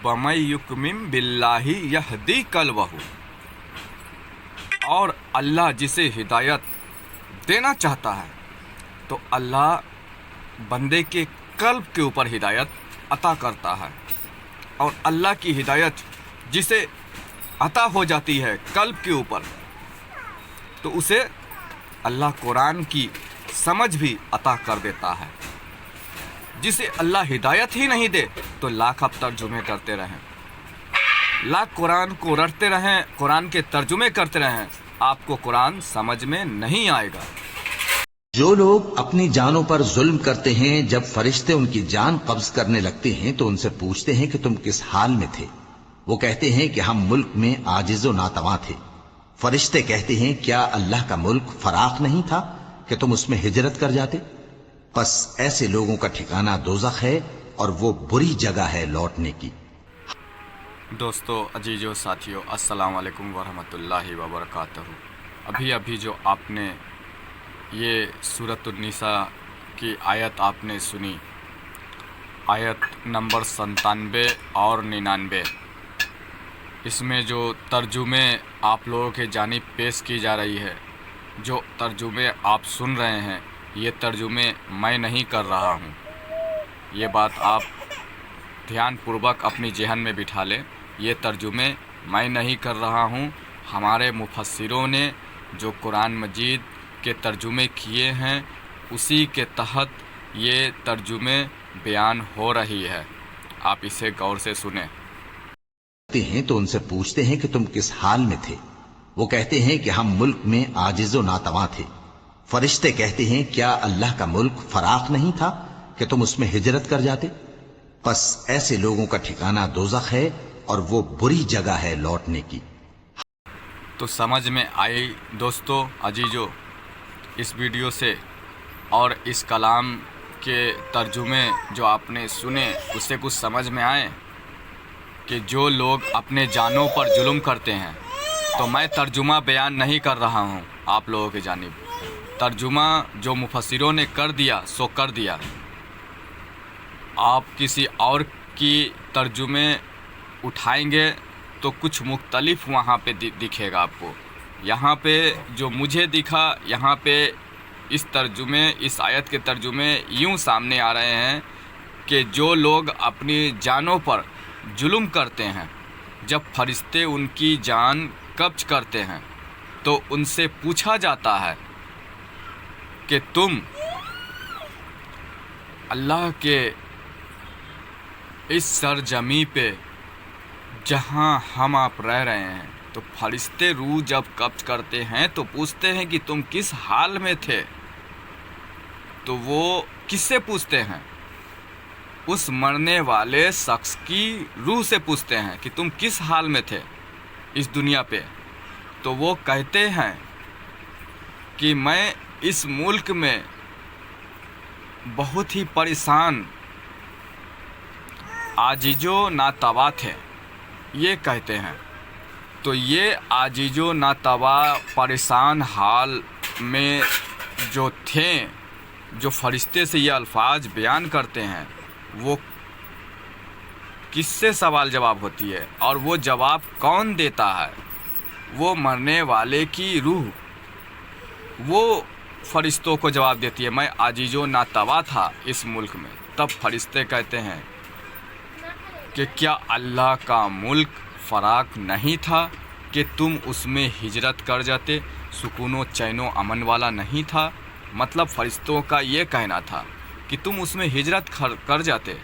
वमन युकमिन बिल्लाहि यहदी कल्बहु, और अल्लाह जिसे हिदायत देना चाहता है तो अल्लाह बंदे के कल्ब के ऊपर हिदायत अता करता है। और अल्लाह की हिदायत जिसे अता हो जाती है कल्ब के ऊपर, तो उसे अल्लाह कुरान की समझ भी अता कर देता है। जिसे अल्लाह हिदायत ही नहीं दे तो लाख आप तर्जुमे करते रहें, लाख कुरान को रटते रहें, कुरान के तर्जुमे करते रहें, आपको कुरान समझ में नहीं आएगा। जो लोग अपनी जानों पर जुल्म करते हैं, जब फरिश्ते उनकी जान कब्ज करने लगते हैं तो उनसे पूछते हैं कि तुम किस हाल में थे। वो कहते हैं कि हम मुल्क में आजिज़ो नातवा थे। फरिश्ते कहते हैं क्या अल्लाह का मुल्क फराख नहीं था कि तुम उसमें हिजरत कर जाते। बस ऐसे लोगों का ठिकाना दोज़ख है और वो बुरी जगह है लौटने की। दोस्तों, अजीजों, साथियों, अस्सलाम वालेकुम वरहमतुल्लाहि वबरकातुहू। अभी जो आपने ये सूरत निसा की आयत आपने सुनी, आयत नंबर 97 और 99, इसमें जो तर्जुमे आप लोगों के जानिब पेश की जा रही है, जो तर्जुमे आप सुन रहे हैं, ये तर्जुमे मैं नहीं कर रहा हूँ। ये बात आप ध्यानपूर्वक अपनी जहन में बिठा लें। ये तर्जुमे मैं नहीं कर रहा हूँ। हमारे मुफस्सिरों ने जो कुरान मजीद के तर्जुमे किए हैं, उसी के तहत ये तर्जुमे बयान हो रही है। आप इसे गौर से सुने। हैं तो उनसे पूछते हैं कि तुम किस हाल में थे। वो कहते हैं कि हम मुल्क में आजिज़ो नातवा थे। फरिश्ते कहते हैं क्या अल्लाह का मुल्क फराख नहीं था कि तुम उसमें हिजरत कर जाते। बस ऐसे लोगों का ठिकाना दोज़ख है और वो बुरी जगह है लौटने की। तो समझ में आई दोस्तों, अजीजों, इस वीडियो से और इस कलाम के तर्जुमे जो आपने सुने, उससे कुछ समझ में आए कि जो लोग अपने जानों पर जुल्म करते हैं, तो मैं तर्जुमा बयान नहीं कर रहा हूँ आप लोगों की जानिब। तर्जुमा जो मुफस्सिरों ने कर दिया सो कर दिया। आप किसी और की तर्जुमे उठाएंगे तो कुछ मुख्तलिफ वहाँ पे दिखेगा आपको। यहाँ पे जो मुझे दिखा, यहाँ पे इस तर्जुमे, इस आयत के तर्जुमे यूँ सामने आ रहे हैं कि जो लोग अपनी जानों पर जुल्म करते हैं, जब फरिश्ते उनकी जान कब्ज करते हैं तो उनसे पूछा जाता है कि तुम अल्लाह के इस सरजमी पे जहाँ हम आप रह रहे हैं, तो फरिश्ते रूह जब कब्ज करते हैं तो पूछते हैं कि तुम किस हाल में थे। तो वो किससे पूछते हैं? उस मरने वाले शख्स की रूह से पूछते हैं कि तुम किस हाल में थे इस दुनिया पे। तो वो कहते हैं कि मैं इस मुल्क में बहुत ही परेशान, आजिजो नातवा थे, ये कहते हैं। तो ये आजिजो नातवा परेशान हाल में जो थे, जो फरिश्ते से ये अल्फाज बयान करते हैं, वो किससे सवाल जवाब होती है और वो जवाब कौन देता है? वो मरने वाले की रूह, वो फरिश्तों को जवाब देती है, मैं आजिजो नातवा था इस मुल्क में। तब फरिश्ते कहते हैं कि क्या अल्लाह का मुल्क फराक नहीं था कि तुम उसमें हिजरत कर जाते, सुकूनो चैनो अमन वाला नहीं था। मतलब फरिश्तों का ये कहना था कि तुम उसमें हिजरत कर जाते,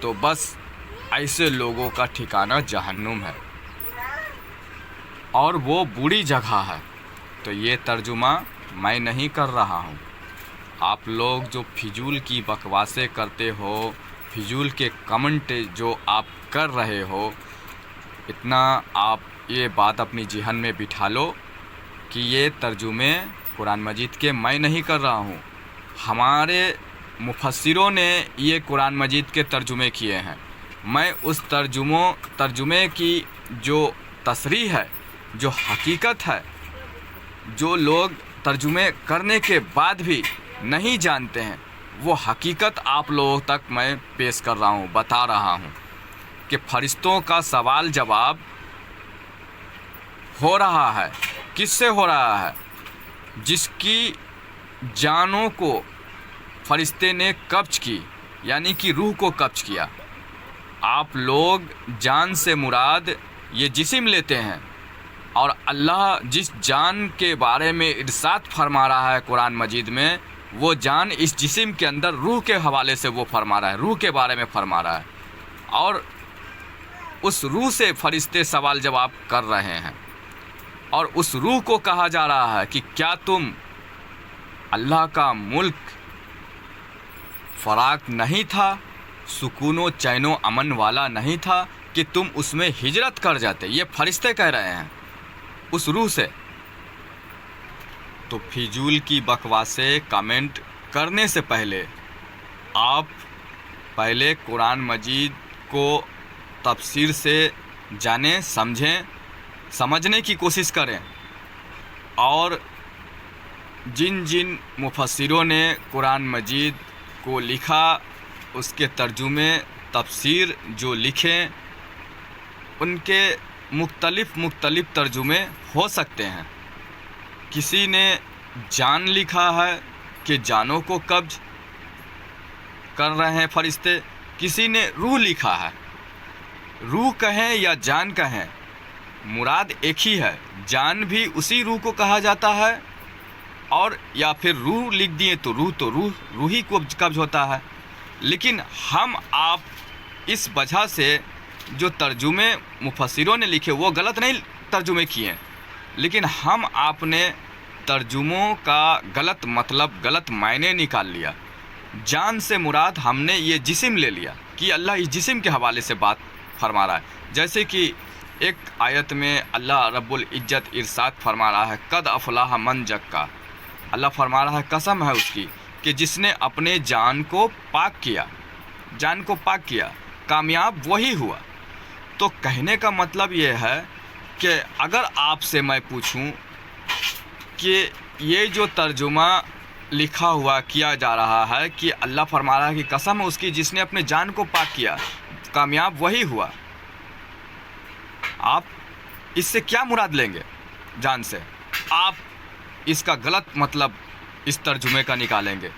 तो बस ऐसे लोगों का ठिकाना जहन्नुम है और वो बुरी जगह है। तो ये तर्जुमा मैं नहीं कर रहा हूँ। आप लोग जो फिजूल की बकवासें करते हो, फिजूल के कमेंट जो आप कर रहे हो, इतना आप ये बात अपनी जहन में बिठा लो कि ये तर्जुमे कुरान मजीद के मैं नहीं कर रहा हूँ। हमारे मुफस्सिरों ने ये कुरान मजीद के तर्जुमे किए हैं। मैं उस तर्जुमे की जो तसरीह है, जो हकीकत है, जो लोग तर्जुमे करने के बाद भी नहीं जानते हैं, वो हकीकत आप लोगों तक मैं पेश कर रहा हूँ, बता रहा हूँ। کہ فرشتوں کا سوال جواب ہو رہا ہے. کس سے ہو رہا ہے؟ جس کی جانوں کو فرشتے نے قبض کی، یعنی کہ روح کو قبض کیا. آپ لوگ جان سے مراد یہ جسم لیتے ہیں، اور اللہ جس جان کے بارے میں ارشاد فرما رہا ہے قرآن مجید میں، وہ جان اس جسم کے اندر روح کے حوالے سے وہ فرما رہا ہے، روح کے بارے میں فرما رہا ہے. اور اس روح سے فرشتے سوال جواب کر رہے ہیں، اور اس روح کو کہا جا رہا ہے کہ کیا تم اللہ کا ملک فراق نہیں تھا، سکون و چین و امن والا نہیں تھا کہ تم اس میں ہجرت کر جاتے؟ یہ فرشتے کہہ رہے ہیں اس روح سے. تو فضول کی بکواسیں کمنٹ کرنے سے پہلے آپ پہلے قرآن مجید کو تفسیر سے جانیں، سمجھیں، سمجھنے کی کوشش کریں. اور جن جن مفسروں نے قرآن مجید کو لکھا، اس کے ترجمے تفسیر جو لکھیں، ان کے مختلف ترجمے ہو سکتے ہیں. کسی نے جان لکھا ہے کہ جانوں کو قبض کر رہے ہیں فرشتے، کسی نے روح لکھا ہے. روح کہیں یا جان کہیں، مراد ایک ہی ہے. جان بھی اسی روح کو کہا جاتا ہے، اور یا پھر روح لکھ دیے تو روح ہی کو قبض ہوتا ہے. لیکن ہم آپ اس وجہ سے جو ترجمے مفسروں نے لکھے وہ غلط نہیں ترجمے کیے، لیکن ہم آپ نے ترجموں کا غلط مطلب، غلط معنی نکال لیا. جان سے مراد ہم نے یہ جسم لے لیا کہ اللہ اس جسم کے حوالے سے بات فرما رہا ہے. جیسے کہ ایک آیت میں اللہ رب العزت ارشاد فرما رہا ہے، قد افلاح من زکا. اللہ فرما رہا ہے قسم ہے اس کی کہ جس نے اپنے جان کو پاک کیا، جان کو پاک کیا، کامیاب وہی ہوا. تو کہنے کا مطلب یہ ہے کہ اگر آپ سے میں پوچھوں کہ یہ جو ترجمہ لکھا ہوا کیا جا رہا ہے کہ اللہ فرما رہا ہے کہ قسم ہے اس کی جس نے اپنے جان کو پاک کیا، کامیاب وہی ہوا، آپ اس سے کیا مراد لیں گے؟ جان سے آپ اس کا غلط مطلب اس ترجمے کا نکالیں گے،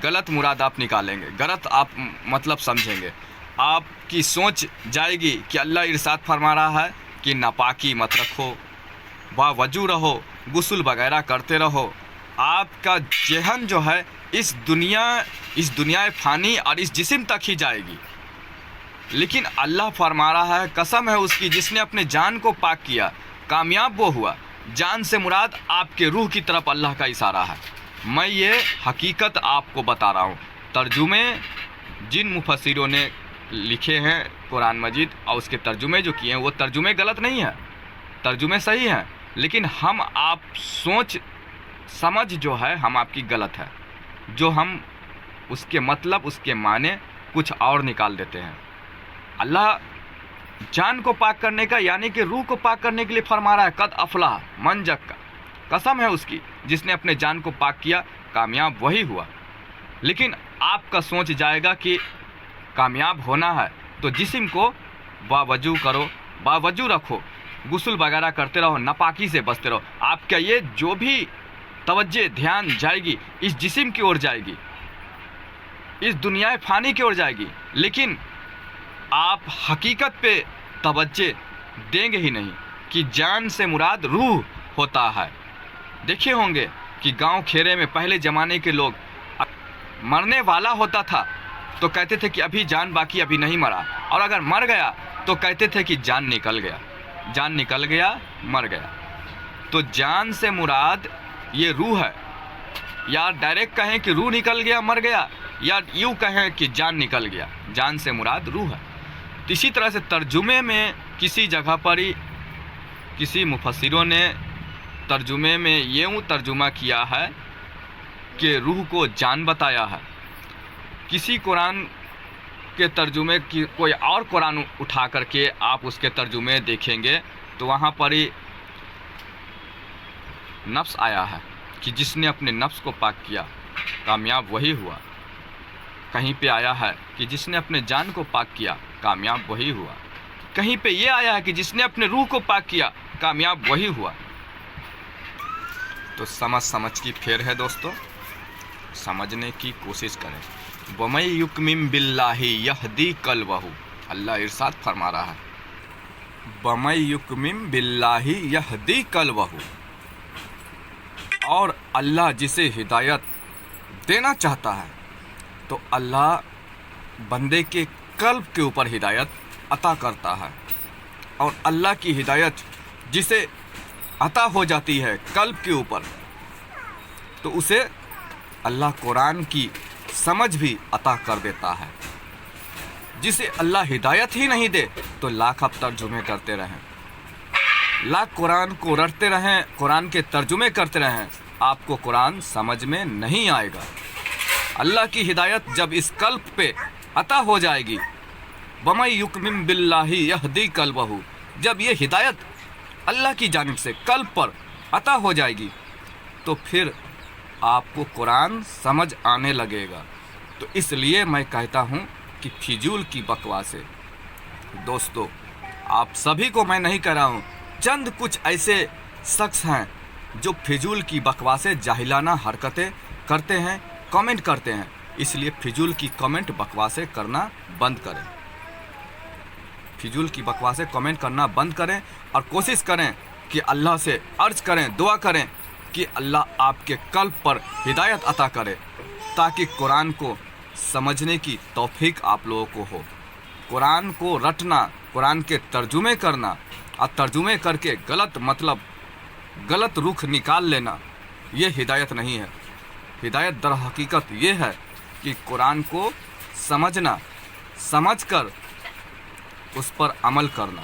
غلط مراد آپ نکالیں گے، غلط آپ مطلب سمجھیں گے. آپ کی سوچ جائے گی کہ اللہ ارشاد فرما رہا ہے کہ ناپاکی مت رکھو، باوضو رہو، غسل وغیرہ کرتے رہو. آپ کا ذہن جو ہے اس دنیا فانی اور اس جسم تک ہی جائے گی. لیکن اللہ فرما رہا ہے قسم ہے اس کی جس نے اپنے جان کو پاک کیا، کامیاب وہ ہوا. جان سے مراد آپ کے روح کی طرف اللہ کا اشارہ ہے. میں یہ حقیقت آپ کو بتا رہا ہوں. ترجمے جن مفسروں نے لکھے ہیں قرآن مجید اور اس کے ترجمے جو کیے ہیں وہ ترجمے غلط نہیں ہیں، ترجمے صحیح ہیں، لیکن ہم آپ سوچ سمجھ جو ہے ہم آپ کی غلط ہے، جو ہم اس کے مطلب، اس کے معنی کچھ اور نکال دیتے ہیں. اللہ جان کو پاک کرنے کا یعنی کہ روح کو پاک کرنے کے لیے فرما رہا ہے قد افلاح من زکا. قسم ہے اس کی جس نے اپنے جان کو پاک کیا، کامیاب وہی ہوا. لیکن آپ کا سوچ جائے گا کہ کامیاب ہونا ہے تو جسم کو باوضو کرو، باوضو رکھو، غسل وغیرہ کرتے رہو، ناپاکی سے بچتے رہو. آپ کا یہ جو بھی توجہ دھیان جائے گی اس جسم کی اور جائے گی، اس دنیا فانی کی اور جائے گی، لیکن آپ حقیقت پہ توجہ دیں گے ہی نہیں کہ جان سے مراد روح ہوتا ہے. دیکھے ہوں گے کہ گاؤں کھیرے میں پہلے زمانے کے لوگ مرنے والا ہوتا تھا تو کہتے تھے کہ ابھی جان باقی، ابھی نہیں مرا، اور اگر مر گیا تو کہتے تھے کہ جان نکل گیا، جان نکل گیا، مر گیا. تو جان سے مراد یہ روح ہے، یا ڈائریکٹ کہیں کہ روح نکل گیا مر گیا، یا یوں کہیں کہ جان نکل گیا. جان سے مراد روح ہے. تو اسی طرح سے ترجمے میں کسی جگہ پر ہی کسی مفسروں نے ترجمے میں یوں ترجمہ کیا ہے کہ روح کو جان بتایا ہے. کسی قرآن کے ترجمے کی کوئی اور قرآن اٹھا کر کے آپ اس کے ترجمے دیکھیں گے تو وہاں پر ہی نفس آیا ہے کہ جس نے اپنے نفس کو پاک کیا، کامیاب وہی ہوا. کہیں پہ آیا ہے کہ جس نے اپنے جان کو پاک کیا، کامیاب وہی ہوا. कहीं पे ये आया है कि जिसने अपने रूह को पाक किया कामयाब वही हुआ। तो समझ की फेर है दोस्तों, समझने की कोशिश करें। वमई युकमिम बिल्लाहि यहदी कल्बहु, अल्लाह इरशाद फरमा रहा है, वमई युकमिम बिल्लाहि यहदी कल्बहु, और अल्लाह जिसे हिदायत देना चाहता है तो अल्लाह बंदे के कल्ब के ऊपर हिदायत अता करता है। और अल्लाह की हिदायत जिसे अता हो जाती है कल्ब के ऊपर, तो उसे अल्लाह कुरान की समझ भी अता कर देता है। जिसे अल्लाह हिदायत ही नहीं दे तो लाख आप तर्जुमे करते रहें, लाख कुरान को रटते रहें, कुरान के तर्जुमे करते रहें, आपको कुरान समझ में नहीं आएगा। अल्लाह की हिदायत जब इस कल्ब पे अता हो जाएगी, वमई युकमिम बिल्लाहि यहदी कल्बहु, जब ये हिदायत अल्लाह की जानिब से कल्ब पर अता हो जाएगी तो फिर आपको कुरान समझ आने लगेगा। तो इसलिए मैं कहता हूँ कि फिजूल की बकवासें, दोस्तों आप सभी को मैं नहीं कह रहा हूँ, चंद कुछ ऐसे शख्स हैं जो फिजूल की बकवासें जाहिलाना हरकतें करते हैं, कमेंट करते हैं। इसलिए फिजूल की कमेंट बकवासें करना बंद करें, फिजूल की बकवासें कमेंट करना बंद करें और कोशिश करें कि अल्लाह से अर्ज करें, दुआ करें कि अल्लाह आपके कल्ब पर हिदायत अता करे, ताकि कुरान को समझने की तौफीक आप लोगों को हो। कुरान को रटना, कुरान के तर्जुमे करना और तर्जुमे करके गलत मतलब, गलत रुख निकाल लेना, ये हिदायत नहीं है। हिदायत दर हकीकत ये है कि कुरान को समझना, समझकर उस पर अमल करना।